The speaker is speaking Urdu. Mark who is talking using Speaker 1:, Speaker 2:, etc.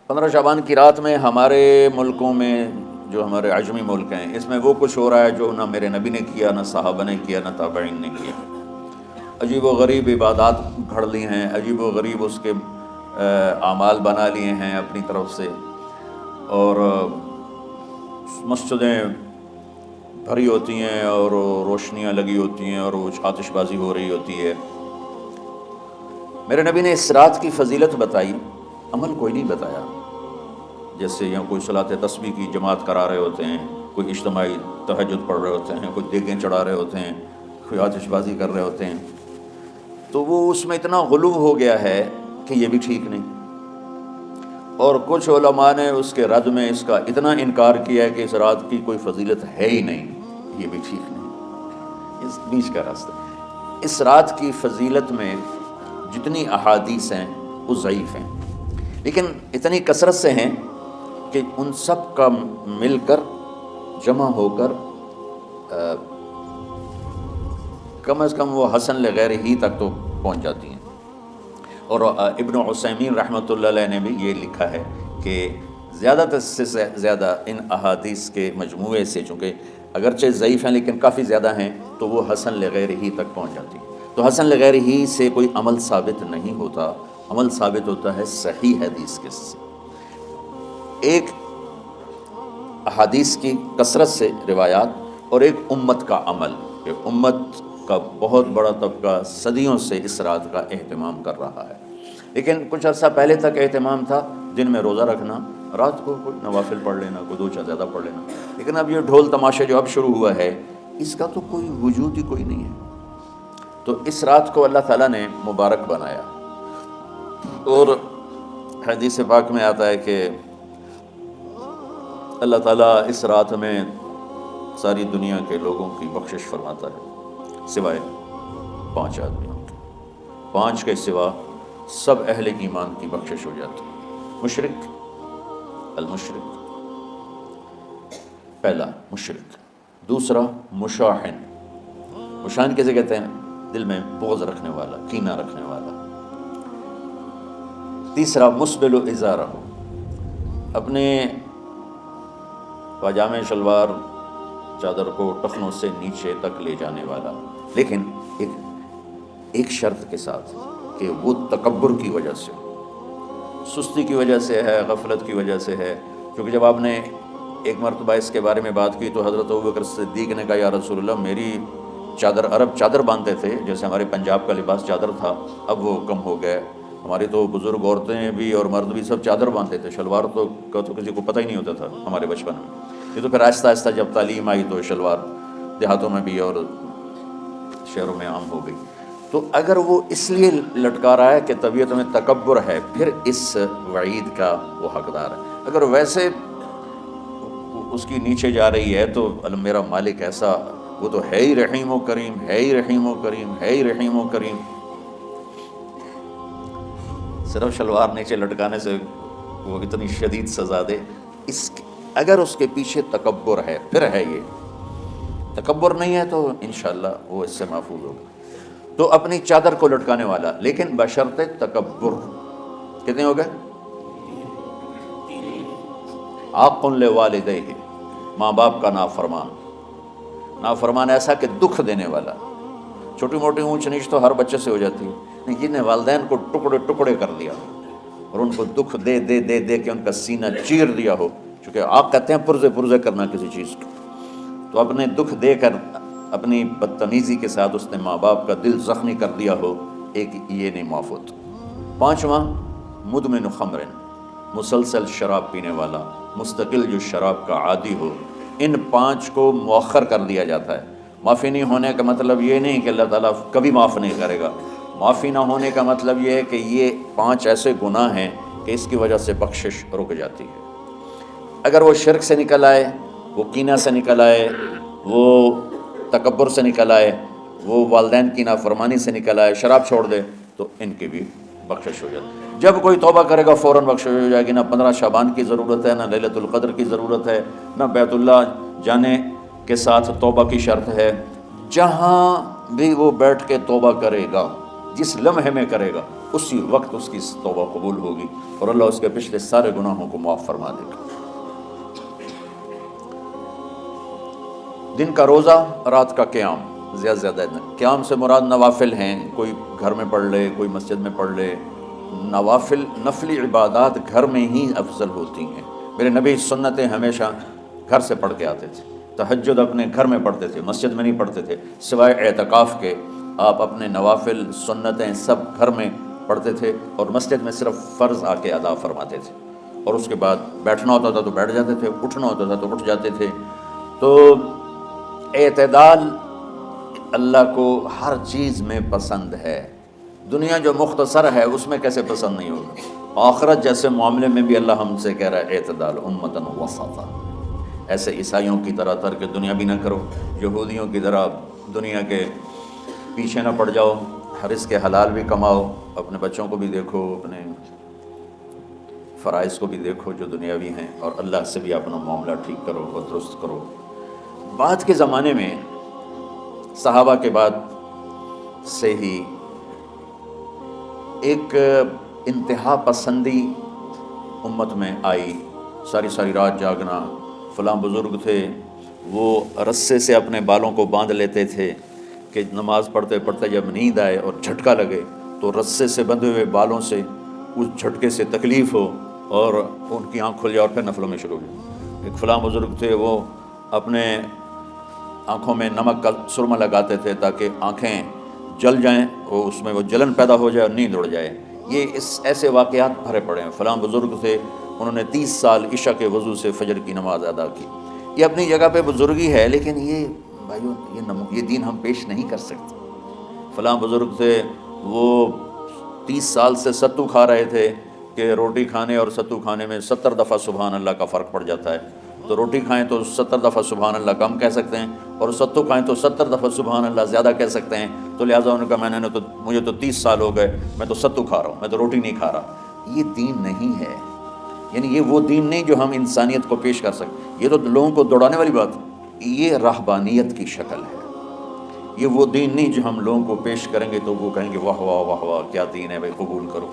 Speaker 1: 15 شعبان کی رات میں ہمارے ملکوں میں، جو ہمارے عجمی ملک ہیں، اس میں وہ کچھ ہو رہا ہے جو نہ میرے نبی نے کیا، نہ صحابہ نے کیا، نہ تابعین نے کیا۔ عجیب و غریب عبادات گھڑ لی ہیں، عجیب و غریب اس کے اعمال بنا لیے ہیں اپنی طرف سے، اور مسجدیں بھری ہوتی ہیں اور روشنیاں لگی ہوتی ہیں اور وہ آتش بازی ہو رہی ہوتی ہے۔ میرے نبی نے اس رات کی فضیلت بتائی، عمل کوئی نہیں بتایا۔ جیسے یہاں کوئی صلاۃ تسبیح کی جماعت کرا رہے ہوتے ہیں، کوئی اجتماعی تہجد پڑھ رہے ہوتے ہیں، کوئی دیگیں چڑھا رہے ہوتے ہیں، کوئی آتش بازی کر رہے ہوتے ہیں، تو وہ اس میں اتنا غلو ہو گیا ہے کہ یہ بھی ٹھیک نہیں۔ اور کچھ علماء نے اس کے رد میں اس کا اتنا انکار کیا ہے کہ اس رات کی کوئی فضیلت ہے ہی نہیں، یہ بھی ٹھیک نہیں۔ اس بیچ کا راستہ، اس رات کی فضیلت میں جتنی احادیث ہیں وہ ضعیف ہیں، لیکن اتنی کثرت سے ہیں کہ ان سب کا مل کر جمع ہو کر کم از کم وہ حسن لغیر ہی تک تو پہنچ جاتی ہیں۔ اور ابن عثیمین رحمۃ اللہ علیہ نے بھی یہ لکھا ہے کہ زیادہ سے زیادہ ان احادیث کے مجموعے سے، چونکہ اگرچہ ضعیف ہیں لیکن کافی زیادہ ہیں، تو وہ حسن لغیر ہی تک پہنچ جاتی ہیں۔ تو حسن لغیر ہی سے کوئی عمل ثابت نہیں ہوتا، عمل ثابت ہوتا ہے صحیح حدیث کے سے۔ ایک احادیث کی کثرت سے روایات، اور ایک امت کا عمل، کہ امت کا بہت بڑا طبقہ صدیوں سے اس رات کا اہتمام کر رہا ہے۔ لیکن کچھ عرصہ پہلے تک اہتمام تھا دن میں روزہ رکھنا، رات کو کوئی نوافل پڑھ لینا، کوئی دو چار زیادہ پڑھ لینا، لیکن اب یہ ڈھول تماشے جو اب شروع ہوا ہے، اس کا تو کوئی وجود ہی کوئی نہیں ہے۔ تو اس رات کو اللہ تعالیٰ نے مبارک بنایا، اور حدیث پاک میں آتا ہے کہ اللہ تعالیٰ اس رات میں ساری دنیا کے لوگوں کی بخشش فرماتا ہے سوائے 5 آدمیوں کے۔ 5 کے سوا سب اہل ایمان کی بخشش ہو جاتی ہے۔ مشرک، المشرک، پہلا مشرک، دوسرا مشاحن، مشاحن کیسے کہتے ہیں؟ دل میں بغض رکھنے والا، کینہ رکھنے والا۔ تیسرا مسبل ازارہ، اپنے پاجامے شلوار چادر کو ٹخنوں سے نیچے تک لے جانے والا، لیکن ایک شرط کے ساتھ کہ وہ تکبر کی وجہ سے، سستی کی وجہ سے ہے، غفلت کی وجہ سے ہے۔ کیونکہ جب آپ نے ایک مرتبہ اس کے بارے میں بات کی تو حضرت ابوبکر صدیق نے کہا یا رسول اللہ، میری چادر، عرب چادر باندھتے تھے، جیسے ہمارے پنجاب کا لباس چادر تھا، اب وہ کم ہو گئے۔ ہماری تو بزرگ عورتیں بھی اور مرد بھی سب چادر باندھتے تھے، شلوار تو کسی کو پتہ ہی نہیں ہوتا تھا ہمارے بچپن میں۔ یہ تو پھر آہستہ آہستہ جب تعلیم آئی تو شلوار دیہاتوں میں بھی اور شہروں میں عام ہو گئی۔ تو اگر وہ اس لیے لٹکا رہا ہے کہ طبیعت میں تکبر ہے، پھر اس وعید کا وہ حقدار ہے۔ اگر ویسے اس کی نیچے جا رہی ہے تو میرا مالک ایسا، وہ تو ہے ہی رحیم و کریم، ہے ہی رحیم و کریم، ہے ہی رحیم و کریم۔ صرف شلوار نیچے لٹکانے سے وہ اتنی شدید سزا دے، اگر اس کے پیچھے تکبر ہے، پھر ہے یہ تکبر نہیں ہے تو انشاءاللہ وہ اس سے محفوظ ہوگا۔ تو اپنی چادر کو لٹکانے والا، لیکن بشرط تکبر۔ کتنے ہو گئے؟ عاق لوالدیہ، ماں باپ کا نافرمان۔ نافرمان ایسا کہ دکھ دینے والا۔ چھوٹی موٹی اونچ نیچ تو ہر بچے سے ہو جاتی ہے، جن نے والدین کو ٹکڑے ٹکڑے کر دیا اور ان کو دکھ دے دے دے دے کے ان کا سینہ چیر دیا ہو، چونکہ آپ کہتے ہیں پرزے پرزے کرنا کسی چیز کو، تو اپنے دکھ دے کر اپنی بدتمیزی کے ساتھ اس نے ماں باپ کا دل زخمی کر دیا ہو، ایک یہ نہیں معاف ہوتا۔ 5واں مدمن خمر، مسلسل شراب پینے والا، مستقل جو شراب کا عادی ہو۔ ان 5 کو مؤخر کر دیا جاتا ہے۔ معافی نہیں ہونے کا مطلب یہ نہیں کہ اللہ تعالیٰ کبھی معاف نہیں کرے گا۔ معافی نہ ہونے کا مطلب یہ ہے کہ یہ 5 ایسے گناہ ہیں کہ اس کی وجہ سے بخشش رک جاتی ہے۔ اگر وہ شرک سے نکل آئے، وہ کینہ سے نکل آئے، وہ تکبر سے نکل آئے، وہ والدین کی نافرمانی سے نکل آئے، شراب چھوڑ دے، تو ان کی بھی بخشش ہو جاتی ہے۔ جب کوئی توبہ کرے گا فوراً بخشش ہو جائے گی۔ نہ 15 شعبان کی ضرورت ہے، نہ لیلۃ القدر کی ضرورت ہے، نہ بیت اللہ جانے کے ساتھ توبہ کی شرط ہے۔ جہاں بھی وہ بیٹھ کے توبہ کرے گا، جس لمحے میں کرے گا، اسی وقت اس کی توبہ قبول ہوگی اور اللہ اس کے پچھلے سارے گناہوں کو معاف فرما دے گا۔ دن کا روزہ، رات کا قیام، زیادہ سے زیادہ قیام سے مراد نوافل ہیں، کوئی گھر میں پڑھ لے، کوئی مسجد میں پڑھ لے۔ نوافل، نفلی عبادات گھر میں ہی افضل ہوتی ہیں۔ میرے نبی سنتیں ہمیشہ گھر سے پڑھ کے آتے تھے، تہجد اپنے گھر میں پڑھتے تھے، مسجد میں نہیں پڑھتے تھے، سوائے اعتکاف کے آپ اپنے نوافل سنتیں سب گھر میں پڑھتے تھے اور مسجد میں صرف فرض آ کے ادا فرماتے تھے، اور اس کے بعد بیٹھنا ہوتا تھا تو بیٹھ جاتے تھے، اٹھنا ہوتا تھا تو اٹھ جاتے تھے۔ تو اعتدال اللہ کو ہر چیز میں پسند ہے۔ دنیا جو مختصر ہے اس میں کیسے پسند نہیں ہوگا؟ آخرت جیسے معاملے میں بھی اللہ ہم سے کہہ رہا ہے اعتدال، امتن وسطا۔ ایسے عیسائیوں کی طرح ترک دنیا بھی نہ کرو، یہودیوں کی طرح دنیا کے پیچھے نہ پڑ جاؤ، رزق حلال بھی کماؤ، اپنے بچوں کو بھی دیکھو، اپنے فرائض کو بھی دیکھو جو دنیاوی ہیں، اور اللہ سے بھی اپنا معاملہ ٹھیک کرو اور درست کرو۔ بعد کے زمانے میں صحابہ کے بعد سے ہی ایک انتہا پسندی امت میں آئی، ساری رات جاگنا۔ فلاں بزرگ تھے، وہ رسے سے اپنے بالوں کو باندھ لیتے تھے کہ نماز پڑھتے پڑھتے جب نیند آئے اور جھٹکا لگے تو رسے سے بندھے ہوئے بالوں سے اس جھٹکے سے تکلیف ہو اور ان کی آنکھ کھل جائے اور پھر نفلوں میں شروع ہو جائے۔ ایک فلاں بزرگ تھے، وہ اپنے آنکھوں میں نمک کا سرما لگاتے تھے تاکہ آنکھیں جل جائیں، اور اس میں وہ جلن پیدا ہو جائے اور نیند اڑ جائے۔ یہ ایسے واقعات بھرے پڑے ہیں۔ فلاں بزرگ تھے، انہوں نے 30 سال عشاء کے وضو سے فجر کی نماز ادا کی۔ یہ اپنی جگہ پہ بزرگی ہے، لیکن یہ بھائیو یہ دین ہم پیش نہیں کر سکتے۔ فلاں بزرگ تھے، وہ 30 سال سے ستو کھا رہے تھے کہ روٹی کھانے اور ستو کھانے میں 70 دفعہ سبحان اللہ کا فرق پڑ جاتا ہے، تو روٹی کھائیں تو 70 دفعہ سبحان اللہ کم کہہ سکتے ہیں، اور ستو کھائیں تو 70 دفعہ سبحان اللہ زیادہ کہہ سکتے ہیں۔ تو لہٰذا انہوں نے کہا مجھے تو 30 سال ہو گئے، میں تو ستو کھا رہا ہوں، میں تو روٹی نہیں کھا رہا۔ یہ دین نہیں ہے، یعنی یہ وہ دین نہیں جو ہم انسانیت کو پیش کر سکیں۔ یہ تو لوگوں کو دوڑانے والی بات ہے، یہ رہبانیت کی شکل ہے۔ یہ وہ دین نہیں جو ہم لوگوں کو پیش کریں گے تو وہ کہیں گے واہ واہ واہ واہ کیا دین ہے بھائی، قبول کرو۔